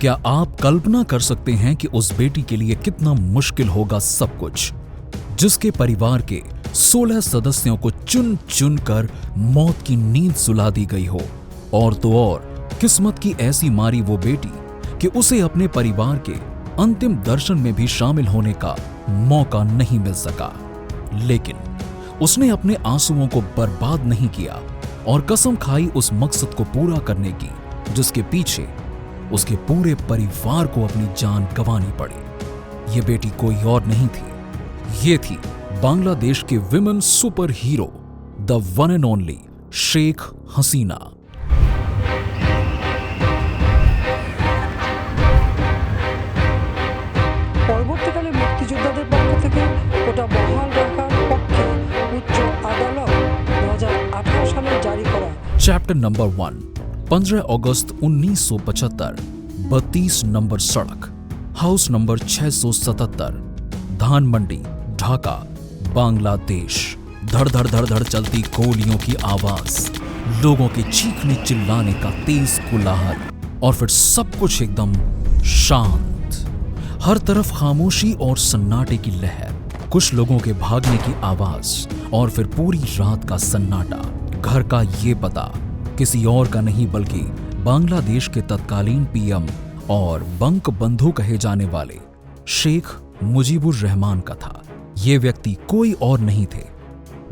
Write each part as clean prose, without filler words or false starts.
क्या आप कल्पना कर सकते हैं कि उस बेटी के लिए कितना मुश्किल होगा सब कुछ, जिसके परिवार के 16 सदस्यों को चुन चुन कर मौत की नींद सुला दी गई हो। और तो और किस्मत की ऐसी मारी वो बेटी कि उसे अपने परिवार के अंतिम दर्शन में भी शामिल होने का मौका नहीं मिल सका। लेकिन उसने अपने आंसुओं को बर्बाद नहीं किया और कसम खाई उस मकसद को पूरा करने की जिसके पीछे उसके पूरे परिवार को अपनी जान गंवानी पड़ी। ये बेटी कोई और नहीं थी, ये थी बांग्लादेश के women superhero, the one and only Sheikh Hasina. পরবর্তীকালে মুক্তিযোদ্ধাদের পক্ষ থেকে ওটা বহাল রাখার পক্ষে উচ্চ আদালত 2018 সালে জারি করা चैप्टर नंबर 1, 15 अगस्त 1975, 32 नंबर सड़क, हाउस नंबर 677, धान मंडी, ढाका, बांग्लादेश। धड़ धड़ धड़ धड़ चलती गोलियों की आवाज, लोगों के चीखने चिल्लाने का तेज कोलाहल, और फिर सब कुछ एकदम शांत। हर तरफ खामोशी और सन्नाटे की लहर, कुछ लोगों के भागने की आवाज, और फिर पूरी रात का सन्नाटा। घर का ये पता किसी और का नहीं बल्कि बांग्लादेश के तत्कालीन पीएम और बंक बंधु कहे जाने वाले शेख मुजीबुर रहमान का था। ये व्यक्ति कोई और नहीं थे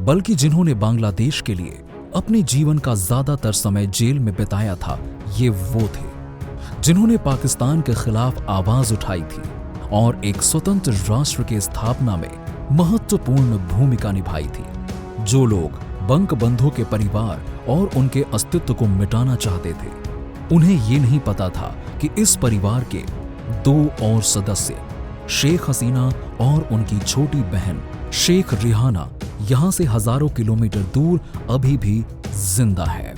बल्कि जिन्होंने बांग्लादेश के लिए अपने जीवन का ज्यादातर समय जेल में बिताया था। ये वो थे जिन्होंने पाकिस्तान के खिलाफ आवाज उठाई थी और एक स्वतंत्र राष्ट्र की स्थापना में महत्वपूर्ण भूमिका निभाई थी। जो लोग बंक बंधु के परिवार और उनके अस्तित्व को मिटाना चाहते थे, उन्हें ये नहीं पता था कि इस परिवार के 2 और सदस्य, शेख हसीना और उनकी छोटी बहन शेख रिहाना, यहां से हजारों किलोमीटर दूर अभी भी जिंदा है।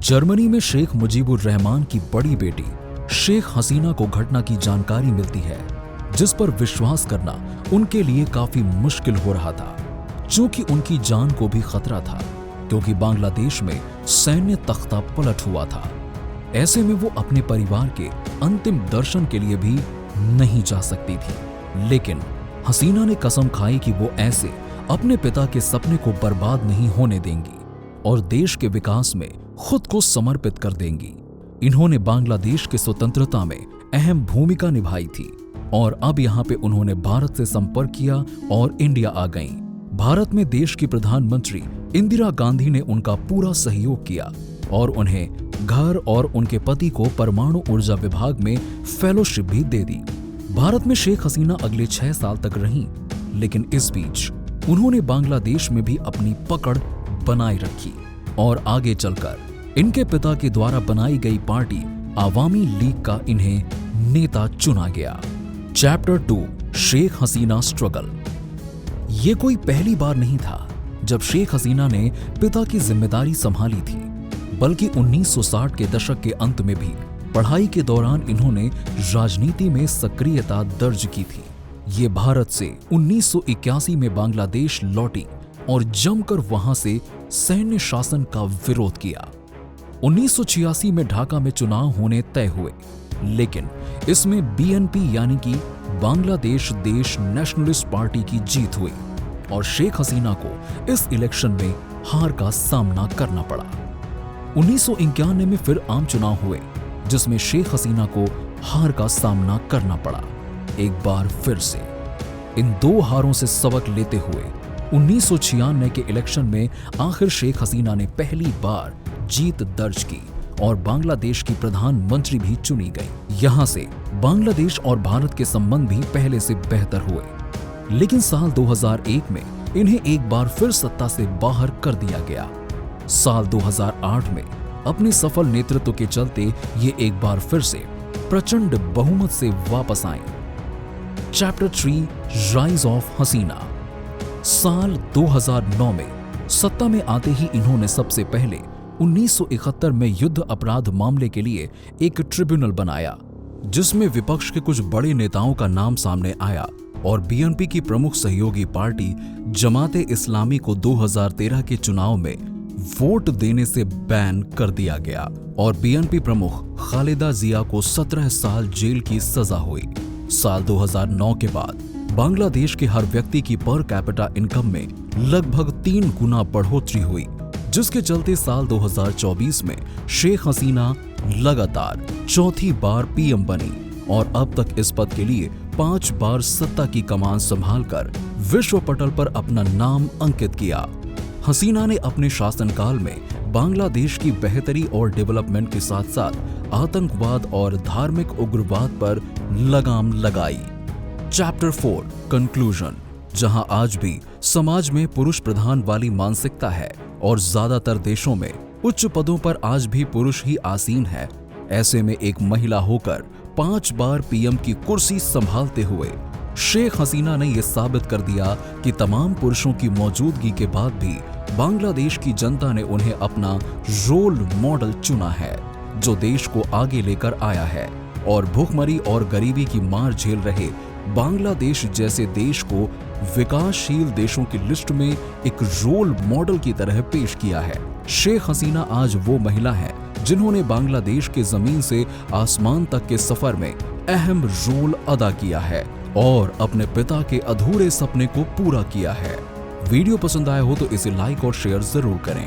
जर्मनी में शेख मुजीबुर रहमान की बड़ी बेटी शेख हसीना को घटना की जानकारी मिलती है, जिस पर विश्वास करना उनके लिए काफी मुश्किल हो रहा था, चूंकि उनकी जान को भी खतरा था, क्योंकि बांग्लादेश में सैन्य तख्ता पलट हुआ था। ऐसे में वो अपने परिवार के अंतिम दर्शन के लिए भी नहीं जा सकती थी। लेकिन हसीना ने कसम खाई कि वो ऐसे अपने पिता के सपने को बर्बाद नहीं होने देंगी और देश के विकास में खुद को समर्पित कर देंगी। इन्होंने बांग्लादेश की स्वतंत्रता में अहम भूमिका निभाई थी और अब यहाँ पे उन्होंने भारत से संपर्क किया और इंडिया आ गईं। भारत में देश की प्रधानमंत्री इंदिरा गांधी ने उनका पूरा सहयोग किया और उन्हें घर और उनके पति को परमाणु ऊर्जा विभाग में फेलोशिप भी दे दी। भारत में शेख हसीना अगले 6 साल तक रहीं, लेकिन इस बीच उन्होंने बांग्लादेश में भी अपनी पकड़ बनाए रखी और आगे चलकर इनके पिता के द्वारा बनाई गई पार्टी आवामी लीग का इन्हें नेता चुना गया। Chapter 2, Sheikh Hasina struggle. ये कोई पहली बार नहीं था जब शेख हसीना ने पिता की जिम्मेदारी संभाली थी, बल्कि 1960 के दशक के अंत में भी पढ़ाई के दौरान इन्होंने राजनीति में सक्रियता दर्ज की थी। ये भारत से 1981 में बांग्लादेश लौटी और जमकर वहां से सैन्य शासन का विरोध किया। 1986 में ढाका में चुनाव होने तय हुए, लेकिन इसमें बीएनपी यानी कि बांग्लादेश देश नेशनलिस्ट पार्टी की जीत हुई और शेख हसीना को इस इलेक्शन में हार का सामना करना पड़ा। 1991 में फिर आम चुनाव हुए, जिसमें शेख हसीना को हार का सामना करना पड़ा। एक बार फिर से इन 2 हारों से सबक लेते हुए 1996 के इलेक्शन में आखिर शेख हसीना ने पहली बार जीत दर्ज की और बांग्लादेश की प्रधानमंत्री भी चुनी गई। यहां से बांग्लादेश और भारत के संबंध भी पहले से बेहतर हुए, लेकिन साल 2001 में इन्हें एक बार फिर सत्ता से बाहर कर दिया गया। साल 2008 में अपने सफल नेतृत्व के चलते ये एक बार फिर से प्रचंड बहुमत से वापस आए। चैप्टर 3, राइज ऑफ हसीना। साल 2009 में सत्ता में आते ही इन्होंने सबसे पहले 1971 में युद्ध अपराध मामले के लिए एक ट्रिब्यूनल बनाया, जिसमें विपक्ष के कुछ बड़े नेताओं का नाम सामने आया और बीएनपी की प्रमुख सहयोगी पार्टी जमाते इस्लामी को 2013 के चुनाव में वोट देने से बैन कर दिया गया और बीएनपी प्रमुख खालिदा जिया को 17 साल जेल की सजा हुई। साल 2009 के बाद बांग्लादेश के हर व्यक्ति की पर कैपिटा इनकम में लगभग 3 गुना बढ़ोतरी हुई, जिसके चलते साल 2024 में शेख हसीना लगातार चौथी बार पीएम बनी और अब तक इस पद के लिए 5 बार सत्ता की कमान संभालकर विश्व पटल पर अपना नाम अंकित किया। हसीना ने अपने शासनकाल में बांग्लादेश की बेहतरी और डेवलपमेंट के साथ साथ आतंकवाद और धार्मिक उग्रवाद पर लगाम लगाई। चैप्टर 4 कंक्लूजन, जहां आज भी समाज में पुरुष प्रधान वाली मानसिकता है और ज्यादातर देशों में उच्च पदों पर आज भी पुरुष ही आसीन है, ऐसे में एक महिला होकर 5 बार पीएम की कुर्सी संभालते हुए शेख हसीना ने यह साबित कर दिया कि तमाम पुरुषों की मौजूदगी के बाद भी बांग्लादेश की जनता ने उन्हें अपना रोल मॉडल चुना है, जो देश को आगे लेकर आया है और भूखमरी और गरीबी की मार झेल रहे बांग्लादेश जैसे देश को विकासशील देशों की लिस्ट में एक रोल मॉडल की तरह पेश किया है। शेख हसीना आज वो महिला है जिन्होंने बांग्लादेश के जमीन से आसमान तक के सफर में अहम रोल अदा किया है और अपने पिता के अधूरे सपने को पूरा किया है। वीडियो पसंद आया हो तो इसे लाइक और शेयर जरूर करें।